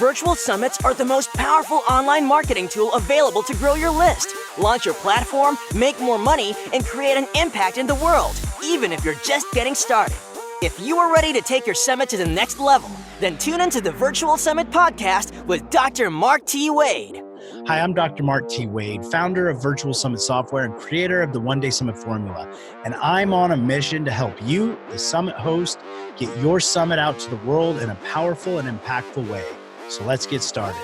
Virtual summits are the most powerful online marketing tool available to grow your list, launch your platform, make more money, and create an impact in the world, even if you're just getting started. If you are ready to take your summit to the next level, then tune into the Virtual Summit Podcast with Dr. Mark T. Wade. Hi, I'm Dr. Mark T. Wade, founder of Virtual Summit Software and creator of the One Day Summit Formula. And I'm on a mission to help you, the summit host, get your summit out to the world in a powerful and impactful way. So let's get started.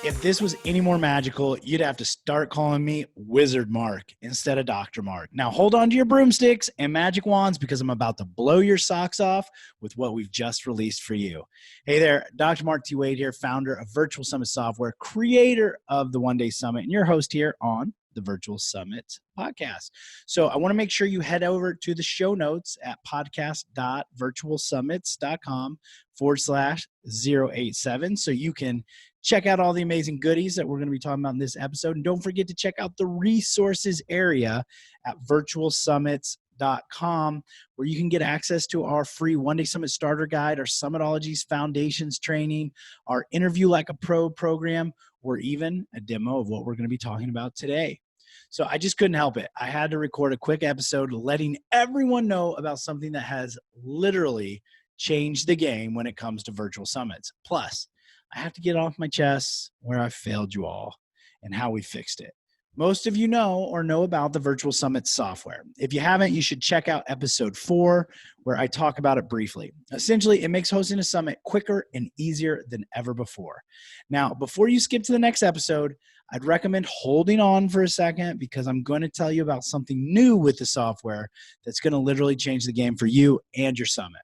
If this was any more magical, you'd have to start calling me Wizard Mark instead of Dr. Mark. Now hold on to your broomsticks and magic wands because I'm about to blow your socks off with what we've just released for you. Hey there, Dr. Mark T. Wade here, founder of Virtual Summit Software, creator of the One Day Summit, and your host here on the Virtual Summit Podcast. So I want to make sure you head over to the show notes at podcast.virtualsummits.com/087 so you can check out all the amazing goodies that we're going to be talking about in this episode. And don't forget to check out the resources area at virtualsummits.com, where you can get access to our free One Day Summit Starter Guide, our Summitologies Foundations training, our Interview Like a Pro program, or even a demo of what we're going to be talking about today. So I just couldn't help it. I had to record a quick episode letting everyone know about something that has literally changed the game when it comes to virtual summits. Plus, I have to get off my chest where I failed you all and how we fixed it. Most of you know about the Virtual Summit software. If you haven't, you should check out episode 4, where I talk about it briefly. Essentially, it makes hosting a summit quicker and easier than ever before. Now, before you skip to the next episode, I'd recommend holding on for a second because I'm going to tell you about something new with the software that's going to literally change the game for you and your summit.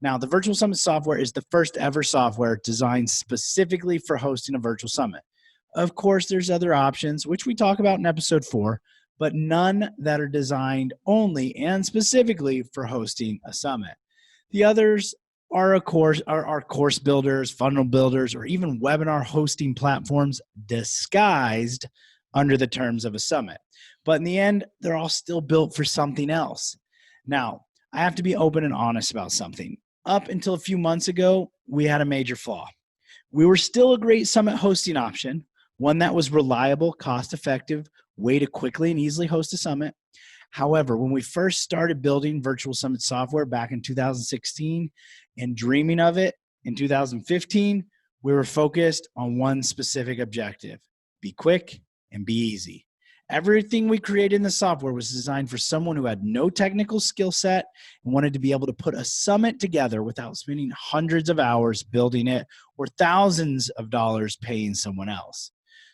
Now, the Virtual Summit software is the first ever software designed specifically for hosting a virtual summit. Of course, there's other options, which we talk about in episode 4, but none that are designed only and specifically for hosting a summit. The others are, of course, our course builders, funnel builders, or even webinar hosting platforms disguised under the terms of a summit. But in the end, they're all still built for something else. Now, I have to be open and honest about something. Up until a few months ago, we had a major flaw. We were still a great summit hosting option, one that was reliable, cost-effective, way to quickly and easily host a summit. However, when we first started building Virtual Summit software back in 2016 and dreaming of it in 2015, we were focused on one specific objective: be quick and be easy. Everything we created in the software was designed for someone who had no technical skill set and wanted to be able to put a summit together without spending hundreds of hours building it or thousands of dollars paying someone else.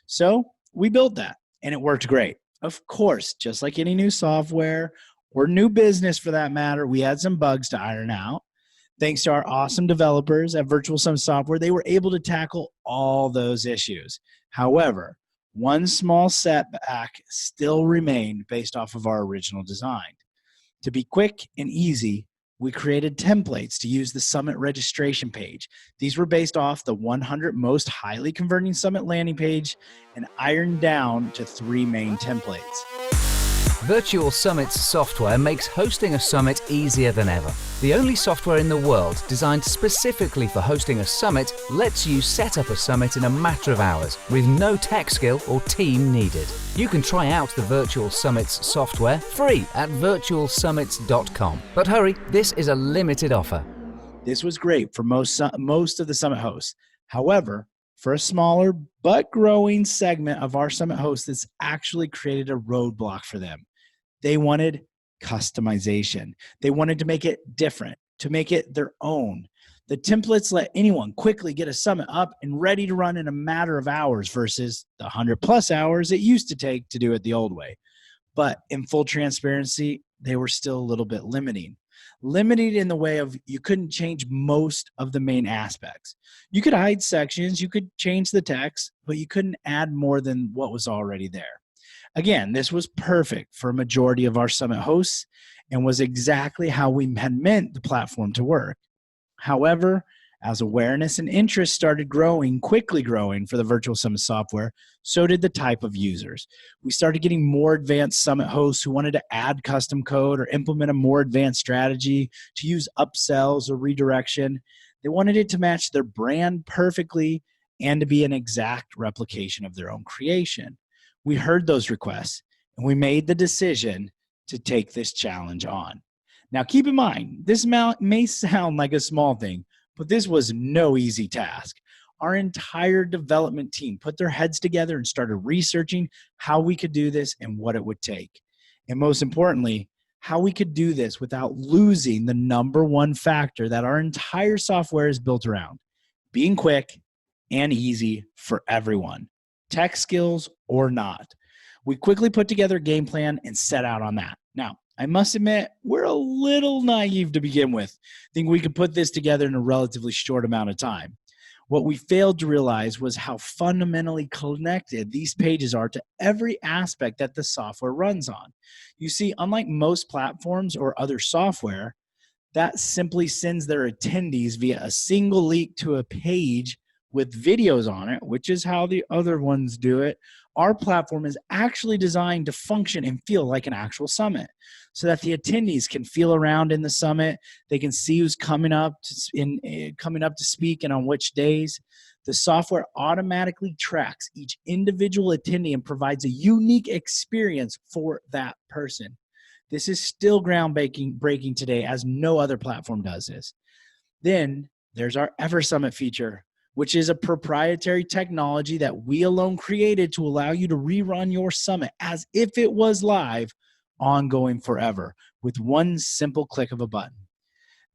So we built that, and it worked great. Of course, just like any new software or new business for that matter, we had some bugs to iron out. Thanks to our awesome developers at Virtual Summit Software, they were able to tackle all those issues. However, one small setback still remained based off of our original design. To be quick and easy, we created templates to use the Summit registration page. These were based off the 100 most highly converting Summit landing page and ironed down to 3 main templates. Virtual Summits software makes hosting a summit easier than ever. The only software in the world designed specifically for hosting a summit lets you set up a summit in a matter of hours with no tech skill or team needed. You can try out the Virtual Summits software free at virtualsummits.com. But hurry, this is a limited offer. This was great for most of the summit hosts. However, for a smaller but growing segment of our summit hosts, this actually created a roadblock for them. They wanted customization. They wanted to make it different, to make it their own. The templates let anyone quickly get a summit up and ready to run in a matter of hours versus the 100+ hours it used to take to do it the old way. But in full transparency, they were still a little bit limiting. Limited in the way of you couldn't change most of the main aspects. You could hide sections, you could change the text, but you couldn't add more than what was already there. Again, this was perfect for a majority of our summit hosts and was exactly how we had meant the platform to work. However, as awareness and interest started quickly growing for the Virtual Summit software, so did the type of users. We started getting more advanced summit hosts who wanted to add custom code or implement a more advanced strategy to use upsells or redirection. They wanted it to match their brand perfectly and to be an exact replication of their own creation. We heard those requests and we made the decision to take this challenge on. Now, keep in mind, this may sound like a small thing, but this was no easy task. Our entire development team put their heads together and started researching how we could do this and what it would take. And most importantly, how we could do this without losing the number one factor that our entire software is built around: being quick and easy for everyone, tech skills or not. We quickly put together a game plan and set out on that. Now, I must admit, we're a little naive to begin with, think we could put this together in a relatively short amount of time. What we failed to realize was how fundamentally connected these pages are to every aspect that the software runs on. You see, unlike most platforms or other software, that simply sends their attendees via a single link to a page with videos on it, which is how the other ones do it. Our platform is actually designed to function and feel like an actual summit so that the attendees can feel around in the summit. They can see who's coming up to speak and on which days. The software automatically tracks each individual attendee and provides a unique experience for that person. This is still groundbreaking today, as no other platform does this. Then there's our Ever Summit feature, which is a proprietary technology that we alone created to allow you to rerun your summit as if it was live, ongoing forever, with one simple click of a button.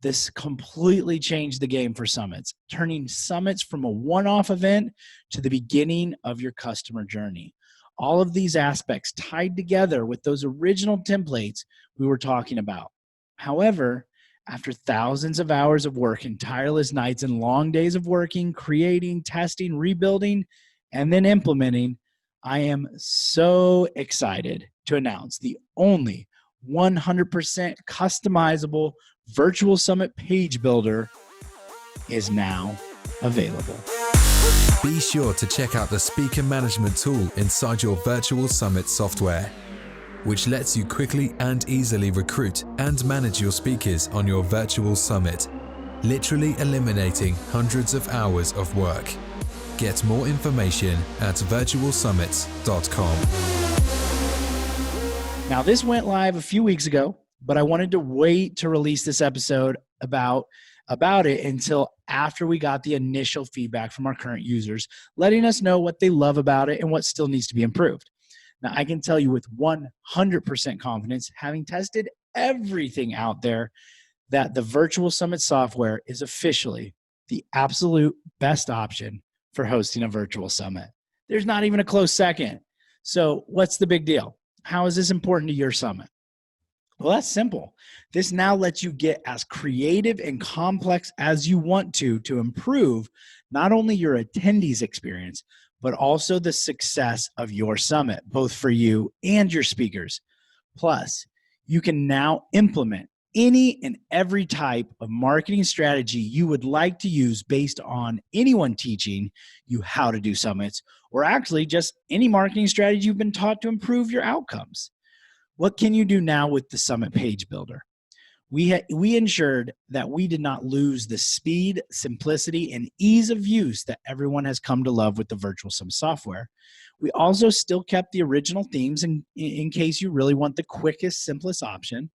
This completely changed the game for summits, turning summits from a one-off event to the beginning of your customer journey. All of these aspects tied together with those original templates we were talking about. However, after thousands of hours of work and tireless nights and long days of working, creating, testing, rebuilding, and then implementing, I am so excited to announce the only 100% customizable virtual summit page builder is now available. Be sure to check out the speaker management tool inside your virtual summit software, which lets you quickly and easily recruit and manage your speakers on your virtual summit, literally eliminating hundreds of hours of work. Get more information at virtualsummits.com. Now, this went live a few weeks ago, but I wanted to wait to release this episode about it until after we got the initial feedback from our current users, letting us know what they love about it and what still needs to be improved. Now, I can tell you with 100% confidence, having tested everything out there, that the Virtual Summit software is officially the absolute best option for hosting a virtual summit. There's not even a close second. So what's the big deal? How is this important to your summit? Well, that's simple. This now lets you get as creative and complex as you want to improve not only your attendees' experience, but also the success of your summit, both for you and your speakers. Plus, you can now implement any and every type of marketing strategy you would like to use based on anyone teaching you how to do summits, or actually just any marketing strategy you've been taught to improve your outcomes. What can you do now with the Summit Page Builder? We ensured that we did not lose the speed, simplicity, and ease of use that everyone has come to love with the Virtual Summit software. We also still kept the original themes in case you really want the quickest, simplest option.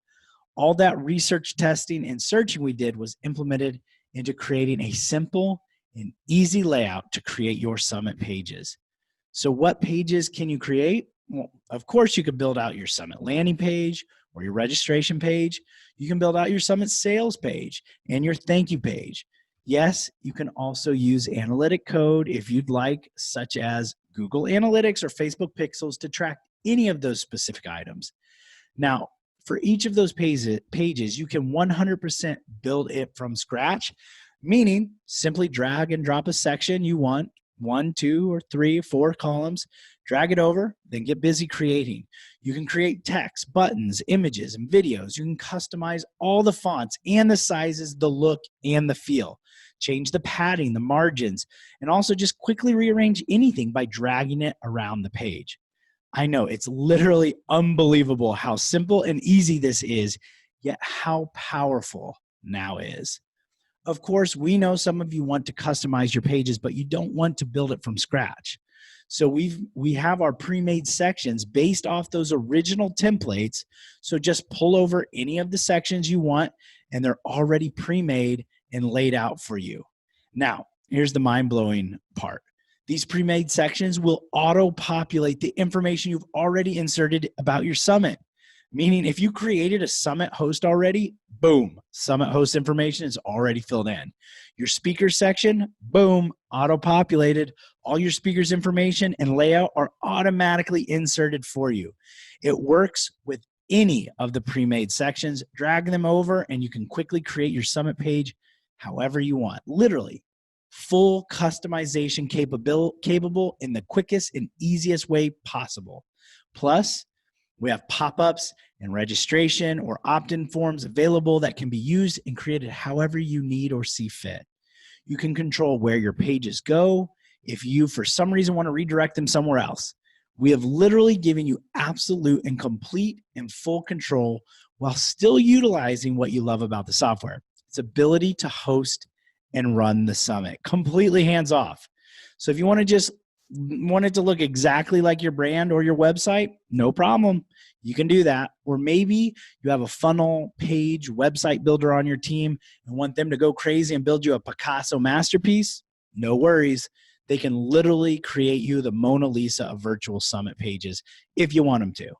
All that research, testing, and searching we did was implemented into creating a simple and easy layout to create your Summit pages. So what pages can you create? Well, of course, you could build out your Summit landing page or your registration page. You can build out your Summit sales page and your thank you page. Yes, you can also use analytic code if you'd like, such as Google Analytics or Facebook Pixels, to track any of those specific items. Now, for each of those pages, you can 100% build it from scratch, meaning simply drag and drop a section you want, 1, 2, or 3, 4 columns, drag it over, then get busy creating. You can create text, buttons, images, and videos. You can customize all the fonts and the sizes, the look, and the feel. Change the padding, the margins, and also just quickly rearrange anything by dragging it around the page. I know it's literally unbelievable how simple and easy this is, yet how powerful now is. Of course, we know some of you want to customize your pages, but you don't want to build it from scratch. So we have our pre-made sections based off those original templates. So just pull over any of the sections you want, and they're already pre-made and laid out for you. Now, here's the mind-blowing part. These pre-made sections will auto-populate the information you've already inserted about your summit. Meaning if you created a summit host already, boom, summit host information is already filled in. Your speaker section, boom, auto-populated. All your speakers' information and layout are automatically inserted for you. It works with any of the pre-made sections. Drag them over and you can quickly create your summit page however you want. Literally, full customization capable in the quickest and easiest way possible. Plus, we have pop-ups and registration or opt-in forms available that can be used and created however you need or see fit. You can control where your pages go if you, for some reason, want to redirect them somewhere else. We have literally given you absolute and complete and full control while still utilizing what you love about the software. Its ability to host and run the summit, completely hands-off. So if you want it to look exactly like your brand or your website, no problem. You can do that. Or maybe you have a funnel page website builder on your team and want them to go crazy and build you a Picasso masterpiece. No worries. They can literally create you the Mona Lisa of virtual summit pages if you want them to.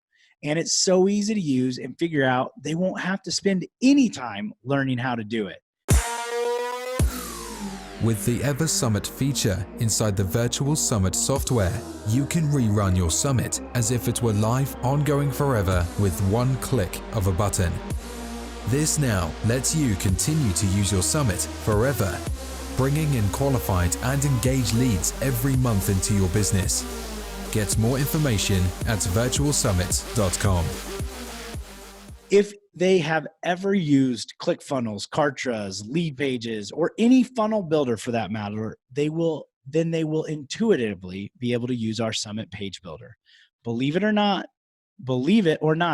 And it's so easy to use and figure out. They won't have to spend any time learning how to do it. With the Ever Summit feature inside the Virtual Summit software, you can rerun your summit as if it were live, ongoing forever with one click of a button. This now lets you continue to use your summit forever, bringing in qualified and engaged leads every month into your business. Get more information at virtualsummit.com. If they have ever used ClickFunnels, Kartras, Lead Pages, or any funnel builder for that matter, they will intuitively be able to use our Summit Page Builder. Believe it or not,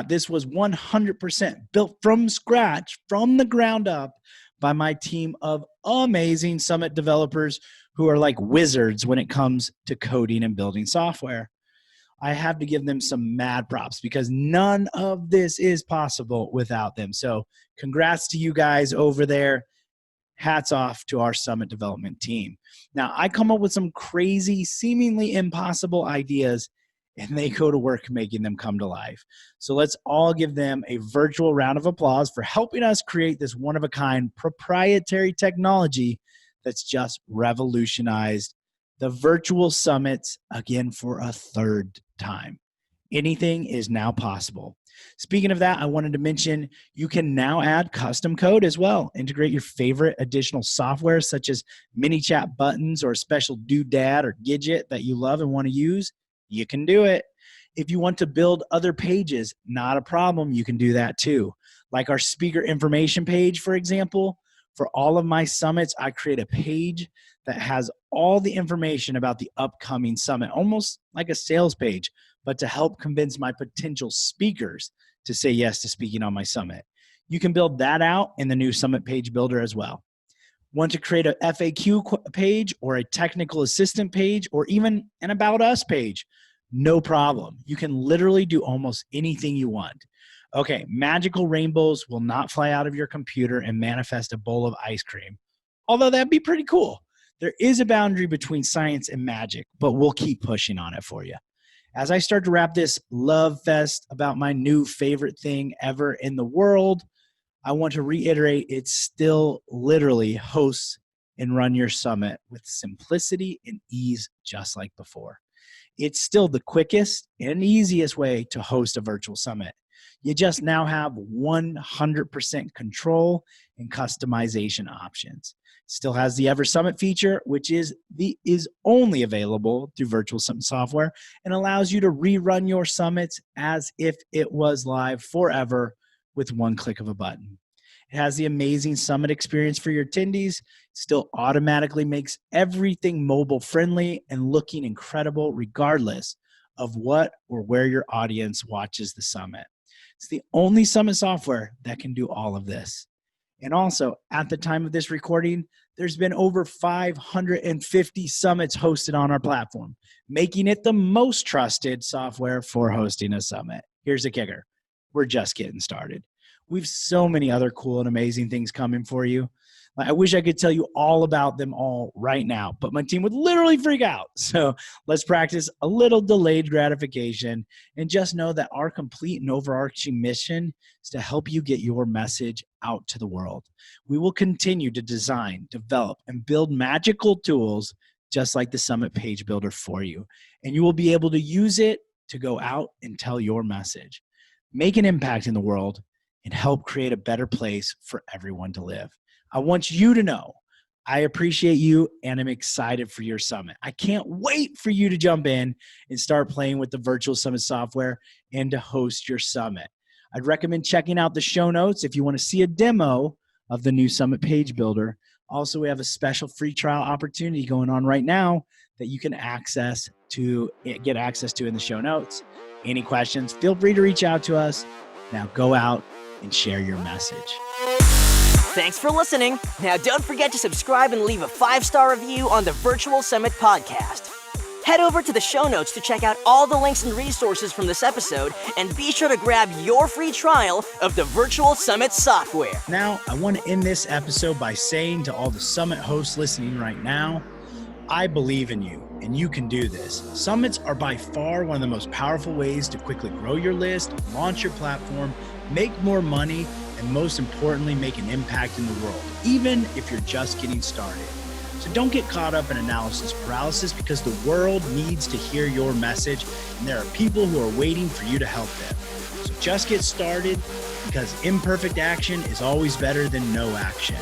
this was 100% built from scratch, from the ground up, by my team of amazing Summit developers who are like wizards when it comes to coding and building software. I have to give them some mad props because none of this is possible without them. So congrats to you guys over there. Hats off to our Summit development team. Now, I come up with some crazy, seemingly impossible ideas, and they go to work making them come to life. So let's all give them a virtual round of applause for helping us create this one-of-a-kind proprietary technology that's just revolutionized the virtual summits again for a third time. Anything is now possible. Speaking of that, I wanted to mention you can now add custom code as well. Integrate your favorite additional software such as mini chat buttons or a special doodad or widget that you love and want to use. You can do it. If you want to build other pages, not a problem. You can do that too. Like our speaker information page, for example. For all of my summits, I create a page that has all the information about the upcoming summit, almost like a sales page, but to help convince my potential speakers to say yes to speaking on my summit. You can build that out in the new Summit Page Builder as well. Want to create a FAQ page or a technical assistant page or even an About Us page? No problem. You can literally do almost anything you want. Okay, magical rainbows will not fly out of your computer and manifest a bowl of ice cream, although that'd be pretty cool. There is a boundary between science and magic, but we'll keep pushing on it for you. As I start to wrap this love fest about my new favorite thing ever in the world, I want to reiterate it's still literally host and run your summit with simplicity and ease just like before. It's still the quickest and easiest way to host a virtual summit. You just now have 100% control and customization options. Still has the Ever Summit feature, which is only available through Virtual Summit software and allows you to rerun your summits as if it was live forever with one click of a button. It has the amazing summit experience for your attendees, still automatically makes everything mobile friendly and looking incredible regardless of what or where your audience watches the summit. It's the only summit software that can do all of this. And also, at the time of this recording, there's been over 550 summits hosted on our platform, making it the most trusted software for hosting a summit. Here's the kicker. We're just getting started. We've so many other cool and amazing things coming for you. I wish I could tell you all about them all right now, but my team would literally freak out. So let's practice a little delayed gratification and just know that our complete and overarching mission is to help you get your message out to the world. We will continue to design, develop, and build magical tools just like the Summit Page Builder for you. And you will be able to use it to go out and tell your message, make an impact in the world, and help create a better place for everyone to live. I want you to know I appreciate you and I'm excited for your summit. I can't wait for you to jump in and start playing with the Virtual Summit software and to host your summit. I'd recommend checking out the show notes if you want to see a demo of the new Summit Page Builder. Also, we have a special free trial opportunity going on right now that you can get access to in the show notes. Any questions, feel free to reach out to us. Now go out and share your message. Thanks for listening. Now don't forget to subscribe and leave a 5-star review on the Virtual Summit podcast. Head over to the show notes to check out all the links and resources from this episode, and be sure to grab your free trial of the Virtual Summit software. Now, I want to end this episode by saying to all the Summit hosts listening right now, I believe in you, and you can do this. Summits are by far one of the most powerful ways to quickly grow your list, launch your platform, make more money, and most importantly, make an impact in the world, even if you're just getting started. So don't get caught up in analysis paralysis, because the world needs to hear your message, and there are people who are waiting for you to help them. So just get started, because imperfect action is always better than no action.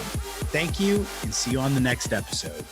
Thank you, and see you on the next episode.